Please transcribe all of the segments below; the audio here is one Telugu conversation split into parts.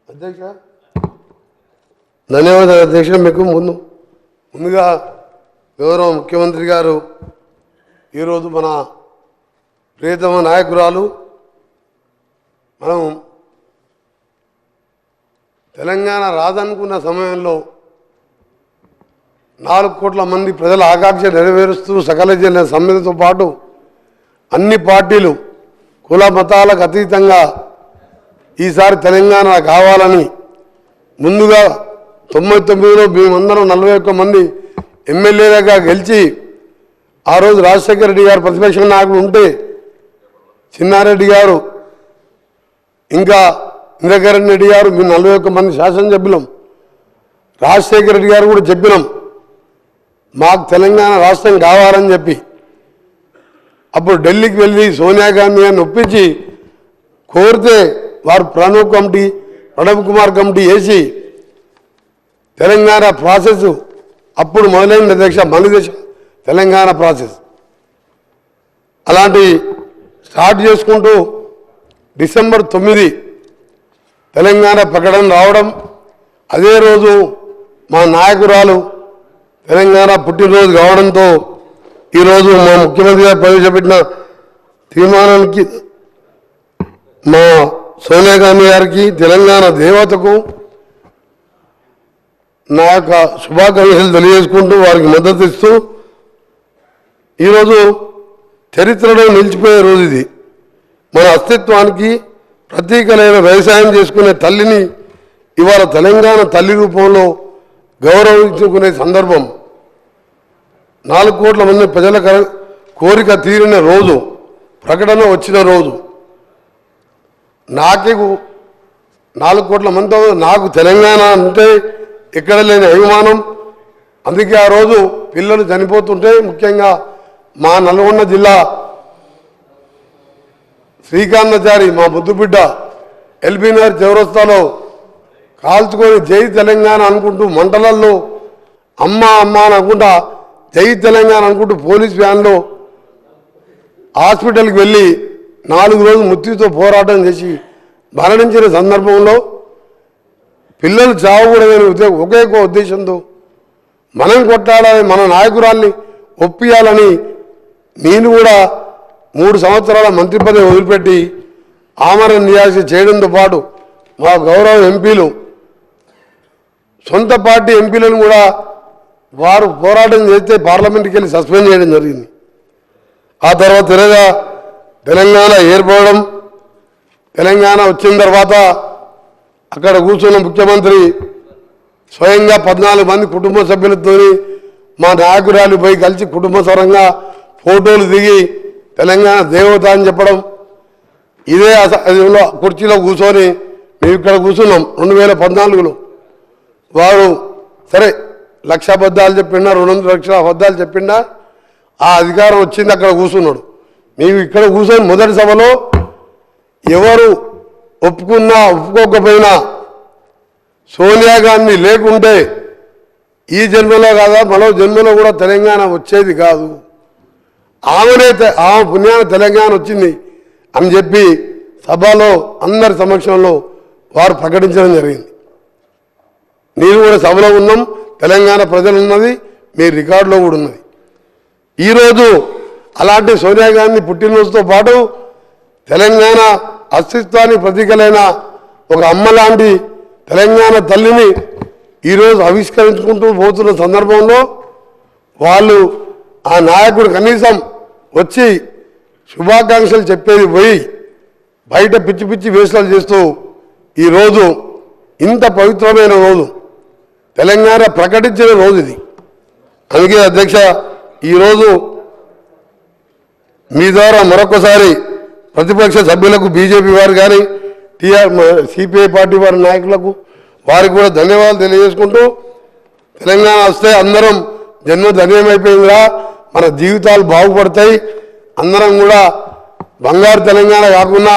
అధ్యక్ష ధన్యవాదాలు అధ్యక్ష. మీకు ముందుగా గౌరవ ముఖ్యమంత్రి గారు ఈరోజు మన ప్రియతమ నాయకురాలు మనం తెలంగాణ రాదనుకున్న సమయంలో 4 కోట్ల మంది ప్రజల ఆకాంక్ష నెరవేరుస్తూ సకల జిల్లా సమ్మెతో పాటు అన్ని పార్టీలు కుల మతాలకు అతీతంగా ఈసారి తెలంగాణ కావాలని ముందుగా 99లో మేమందరం 41 మంది ఎమ్మెల్యేలుగా గెలిచి ఆ రోజు రాజశేఖర రెడ్డి గారు ప్రతిపక్ష నాయకుడు ఉంటే చిన్నారెడ్డి గారు ఇంకా ఇంద్రకరణ్ రెడ్డి గారు మేము 41 మంది శాసనసభ్యులం. రాజశేఖర రెడ్డి గారు కూడా చెప్పినాం మాకు తెలంగాణ రాష్ట్రం కావాలని చెప్పి. అప్పుడు ఢిల్లీకి వెళ్ళి సోనియా గాంధీ గారిని ఒప్పించి కోరితే వారు ప్రణబ్ కుమార్ కమిటీ వేసి తెలంగాణ ప్రాసెస్ అప్పుడు మొదలైన అధ్యక్ష మన దేశం తెలంగాణ ప్రాసెస్ అలాంటి స్టార్ట్ చేసుకుంటూ డిసెంబర్ 9 తెలంగాణ ప్రకటన రావడం, అదే రోజు మా నాయకురాలు తెలంగాణ పుట్టినరోజు కావడంతో ఈరోజు మా ముఖ్యమంత్రి గారు ప్రవేశపెట్టిన తీర్మానానికి మా సోనియా గాంధీ గారికి తెలంగాణ దేవతకు నా యొక్క శుభాకాంక్షలు తెలియజేసుకుంటూ వారికి మద్దతు ఇస్తూ ఈరోజు చరిత్రలో నిలిచిపోయే రోజు ఇది. మన అస్తిత్వానికి ప్రతీకలైన వ్యవసాయం చేసుకునే తల్లిని ఇవాళ తెలంగాణ తల్లి రూపంలో గౌరవించుకునే సందర్భం. 4 కోట్ల మంది ప్రజల కోరిక తీరిన రోజు, ప్రకటన వచ్చిన రోజు. నాకు 4 కోట్ల మందితో నాకు తెలంగాణ అంటే ఎక్కడ లేని అభిమానం. అందుకే ఆ రోజు పిల్లలు చనిపోతుంటే ముఖ్యంగా మా నల్గొండ జిల్లా శ్రీకాంతాచారి మా ముద్దుబిడ్డ ఎల్బీనగర్ చౌరస్తాలో కాల్చుకొని జై తెలంగాణ అనుకుంటూ మంటలల్లో అమ్మ అమ్మ అని అనుకుంటా జై తెలంగాణ అనుకుంటూ పోలీస్ వ్యాన్లో హాస్పిటల్కి వెళ్ళి 4 రోజులు మృత్యుతో పోరాటం చేసి మరణించిన సందర్భంలో పిల్లలు చావకూడదని ఒకే ఉద్దేశంతో మనం కొట్టాలని మన నాయకురాల్ని ఒప్పియాలని నేను కూడా 3 సంవత్సరాల మంత్రి పదవి వదిలిపెట్టి ఆమరణ నిరాశ చేయడంతో పాటు మా గౌరవ ఎంపీలు సొంత పార్టీ ఎంపీలను కూడా వారు పోరాటం చేస్తే పార్లమెంట్కి వెళ్ళి సస్పెండ్ చేయడం జరిగింది. ఆ తర్వాత తెలంగాణ ఏర్పడడం, తెలంగాణ వచ్చిన తర్వాత అక్కడ కూర్చున్న ముఖ్యమంత్రి స్వయంగా 14 మంది కుటుంబ సభ్యులతో మా నాయకురాలు పోయి కలిసి కుటుంబ సరంగా ఫోటోలు దిగి తెలంగాణ దేవత అని చెప్పడం. ఇదే అసెంబ్లీలో కుర్చీలో కూర్చొని మేము ఇక్కడ కూర్చున్నాం 2014లో. వారు సరే 1,00,000 అబద్ధాలు చెప్పిండా, 200 లక్షల అబద్ధాలు చెప్పిండా, ఆ అధికారం వచ్చింది అక్కడ కూర్చున్నాడు. మేము ఇక్కడ కూర్చొని మొదటి సభలో ఎవరు ఒప్పుకున్నా ఒప్పుకోకపోయినా సోనియా గాంధీ లేకుంటే ఈ జన్మలో కాదా మరో జన్మలో కూడా తెలంగాణ వచ్చేది కాదు, ఆమె పుణ్యాన తెలంగాణ వచ్చింది అని చెప్పి సభలో అందరి సమక్షంలో వారు ప్రకటించడం జరిగింది. నేను కూడా సభలో ఉన్నాం, తెలంగాణ ప్రజలు ఉన్నది, మీ రికార్డులో కూడా ఉన్నది. ఈరోజు అలాంటి సోనియా గాంధీ పుట్టినరోజుతో పాటు తెలంగాణ అస్తిత్వానికి ప్రతీకలైన ఒక అమ్మ లాంటి తెలంగాణ తల్లిని ఈరోజు ఆవిష్కరించుకుంటూ పోతున్న సందర్భంలో వాళ్ళు ఆ నాయకుడు కనీసం వచ్చి శుభాకాంక్షలు చెప్పేది పోయి బయట పిచ్చి పిచ్చి వేషాలు చేస్తూ ఈరోజు ఇంత పవిత్రమైన రోజు తెలంగాణ ప్రకటించిన రోజు ఇది. అందుకే అధ్యక్ష ఈరోజు మీ ద్వారా మరొకసారి ప్రతిపక్ష సభ్యులకు బీజేపీ వారు కానీ సిపిఐ పార్టీ వారి నాయకులకు వారికి కూడా ధన్యవాదాలు తెలియజేసుకుంటూ తెలంగాణ వస్తే అందరం జన్మ ధన్యమైపోయిందిరా, మన జీవితాలు బాగుపడతాయి, అందరం కూడా బంగారు తెలంగాణ కాకుండా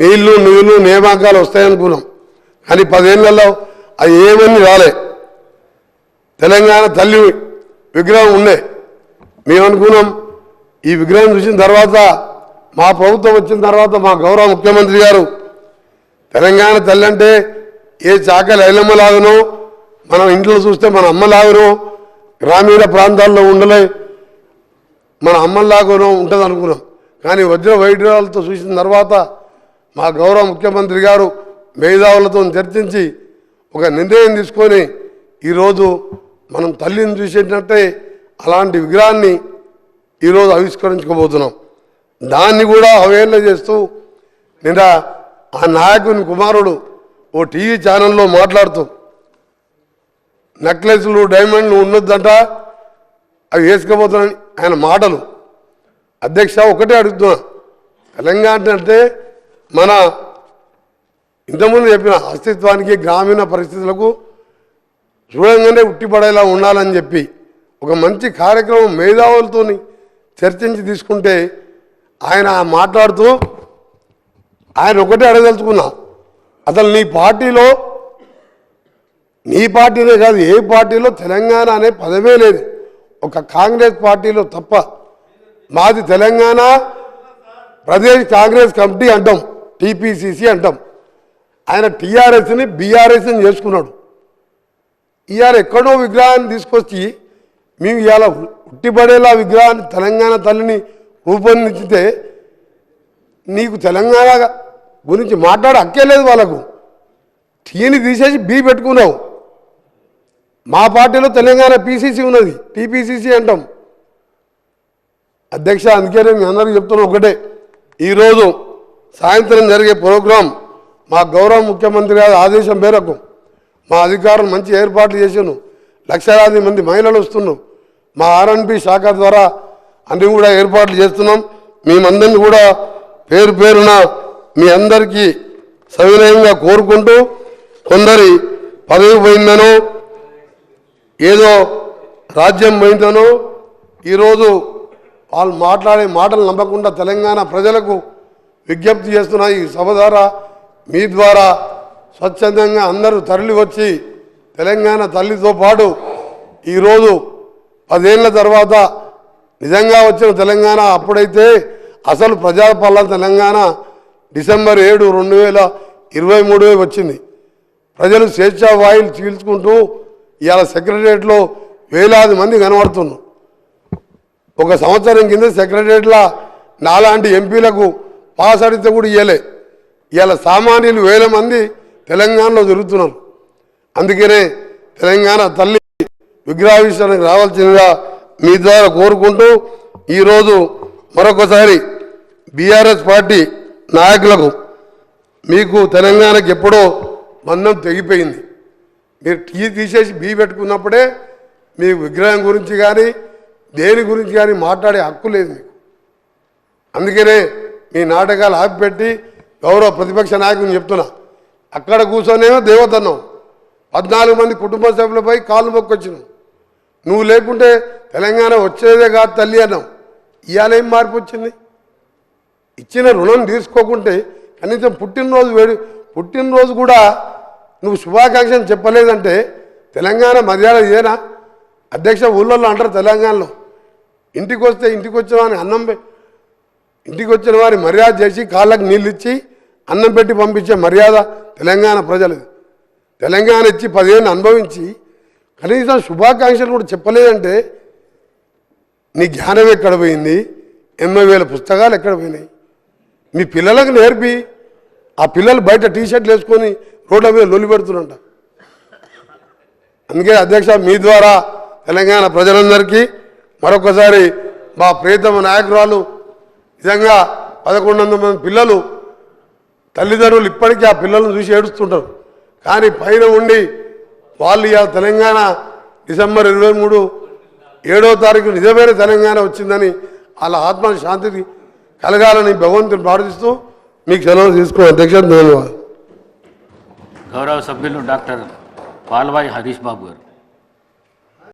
నీళ్లు నిధులు నియామకాలు వస్తాయనుకున్నాం. కానీ 10 ఏళ్లలో అది ఏమని రాలే. తెలంగాణ తల్లి విగ్రహం ఉండే మేము అనుకున్నాం. ఈ విగ్రహం చూసిన తర్వాత మా ప్రభుత్వం వచ్చిన తర్వాత మా గౌరవ ముఖ్యమంత్రి గారు తెలంగాణ తల్లి అంటే ఏ చాకలి ఐలమ్మలాగనో మనం ఇంట్లో చూస్తే మన అమ్మలాగనో గ్రామీణ ప్రాంతాల్లో ఉండలే మన అమ్మలాగనో ఉంటుంది అనుకున్నాం. కానీ వజ్ర వైద్యులతో చూసిన తర్వాత మా గౌరవ ముఖ్యమంత్రి గారు మేధావులతో చర్చించి ఒక నిర్ణయం తీసుకొని ఈరోజు మనం తల్లిని చూసేటట్టే అలాంటి విగ్రహాన్ని ఈరోజు ఆవిష్కరించుకోబోతున్నాం. దాన్ని కూడా అవహేళన చేస్తూ నిన్న ఆ నాయకుని కుమారుడు ఓ టీవీ ఛానల్లో మాట్లాడుతూ నెక్లెస్లు డైమండ్లు ఉండొద్దంట అవి వేసుకుపోతున్నాయని ఆయన మాటలు. అధ్యక్ష ఒకటే అడుగుతున్నా, తెలంగాణ అంటే మన ఇంతకుముందు చెప్పిన అస్తిత్వానికి గ్రామీణ పరిస్థితులకు చూడంగానే ఉట్టిపడేలా ఉండాలని చెప్పి ఒక మంచి కార్యక్రమం మేధావులతో చర్చించి తీసుకుంటే ఆయన మాట్లాడుతూ ఆయన ఒకటే అడగదలుచుకున్నా, అసలు నీ పార్టీనే కాదు ఏ పార్టీలో తెలంగాణ అనే పదమే లేదు, ఒక కాంగ్రెస్ పార్టీలో తప్ప. మాది తెలంగాణ ప్రదేశ్ కాంగ్రెస్ కమిటీ అంటాం, టీపీసీసీ అంటాం. ఆయన టీఆర్ఎస్ని బీఆర్ఎస్ని చేసుకున్నాడు. ఇవాళ ఎక్కడో విగ్రహాన్ని తీసుకొచ్చి మేము ఇవాళ ఉట్టిపడేలా విగ్రహాన్ని తెలంగాణ తల్లిని రూపొందించితే నీకు తెలంగాణ గురించి మాట్లాడే హక్కే లేదు. వాళ్ళకు టీని తీసేసి బీ పెట్టుకున్నావు. మా పార్టీలో తెలంగాణ పీసీసీ ఉన్నది, టీపీసీసీ అంటాం. అధ్యక్ష అందుకనే మీ అందరికీ చెప్తున్నా ఒకటే, ఈరోజు సాయంత్రం జరిగే ప్రోగ్రాం మా గౌరవ ముఖ్యమంత్రి గారి ఆదేశం మేరకు మా అధికారులు మంచి ఏర్పాట్లు చేసాను. లక్షలాది మంది మహిళలు వస్తున్నాం. మా ఆర్ఎన్బి శాఖ ద్వారా అన్ని కూడా ఏర్పాట్లు చేస్తున్నాం. మేమందరినీ కూడా పేరు పేరున మీ అందరికీ సవినయంగా కోరుకుంటూ, కొందరి పదవి పోయిందనో ఏదో రాజ్యం పోయిందనో ఈరోజు వాళ్ళు మాట్లాడే మాటలు నమ్మకుండా తెలంగాణ ప్రజలకు విజ్ఞప్తి చేస్తున్న ఈ సభ ద్వారా మీ ద్వారా స్వచ్ఛందంగా అందరూ తరలి వచ్చి తెలంగాణ తల్లితో పాటు ఈరోజు 10 ఏళ్ల తర్వాత నిజంగా వచ్చిన తెలంగాణ అప్పుడైతే అసలు ప్రజాపాలన తెలంగాణ డిసెంబర్ 7, 2023 వచ్చింది. ప్రజలు స్వేచ్ఛా వాయులు చీల్చుకుంటూ ఇవాళ సెక్రటరియట్లో వేలాది మంది కనబడుతున్నారు. ఒక సంవత్సరం కింద సెక్రటరియట్లో నాలాంటి ఎంపీలకు పాస్ అడిగితే కూడా ఇవ్వలే. ఇవాళ సామాన్యులు వేల మంది తెలంగాణలో తిరుగుతున్నారు. అందుకనే తెలంగాణ తల్లి విగ్రహావిష్కరణకు రావాల్సిందిగా మీ ద్వారా కోరుకుంటూ ఈరోజు మరొకసారి బీఆర్ఎస్ పార్టీ నాయకులకు మీకు తెలంగాణకి ఎప్పుడో బంధం తెగిపోయింది. మీరు టీ తీసేసి బీ పెట్టుకున్నప్పుడే మీకు విగ్రహం గురించి కానీ దేని గురించి కానీ మాట్లాడే హక్కు లేదు మీకు. అందుకనే మీ నాటకాలు ఆపిపెట్టి గౌరవ ప్రతిపక్ష నాయకుని చెప్తున్నా, అక్కడ కూర్చొనేమో దేవతన్నావు, 14 మంది కుటుంబ సభ్యులపై కాళ్ళు మొక్కొచ్చినావు. నువ్వు లేకుంటే తెలంగాణ వచ్చేదే కాదు తల్లి అన్నావు. ఇవాళ ఏం మార్పు వచ్చింది? ఇచ్చిన రుణం తీసుకోకుంటే కనీసం పుట్టినరోజు కూడా నువ్వు శుభాకాంక్షలు చెప్పలేదంటే తెలంగాణ మర్యాద ఇదేనా? అధ్యక్ష ఊళ్ళల్లో అంటారు తెలంగాణలో, ఇంటికి వచ్చిన వారిని ఇంటికి వచ్చిన వారి మర్యాద చేసి కాళ్ళకు నీళ్ళు ఇచ్చి అన్నం పెట్టి పంపించే మర్యాద తెలంగాణ ప్రజలది. తెలంగాణ ఇచ్చి 10 ఏళ్ళు అనుభవించి కనీసం శుభాకాంక్షలు కూడా చెప్పలేదంటే నీ జ్ఞానం ఎక్కడ పోయింది? 80,000 పుస్తకాలు ఎక్కడ పోయినాయి? మీ పిల్లలకు నేర్పి ఆ పిల్లలు బయట టీషర్ట్లు వేసుకొని రోడ్ల మీద లొల్లి పెడుతున్నట. అందుకే అధ్యక్ష మీ ద్వారా తెలంగాణ ప్రజలందరికీ మరొకసారి మా ప్రియతమ నాయకురాలు నిజంగా 1100 మంది పిల్లలు తల్లిదండ్రులు ఇప్పటికీ ఆ పిల్లలను చూసి ఏడుస్తుంటారు. కానీ పైన ఉండి వాళ్ళు ఇవాళ తెలంగాణ డిసెంబర్ 23, 7వ తారీఖు నిజమైన తెలంగాణ వచ్చిందని వాళ్ళ ఆత్మ శాంతిని కలగాలని భగవంతుని ప్రార్థిస్తూ మీకు సెలవు తీసుకున్న అధ్యక్ష ధన్యవాదాలు. గౌరవ సభ్యులు డాక్టర్ పాల్వాయి హరీష్ బాబు గారు.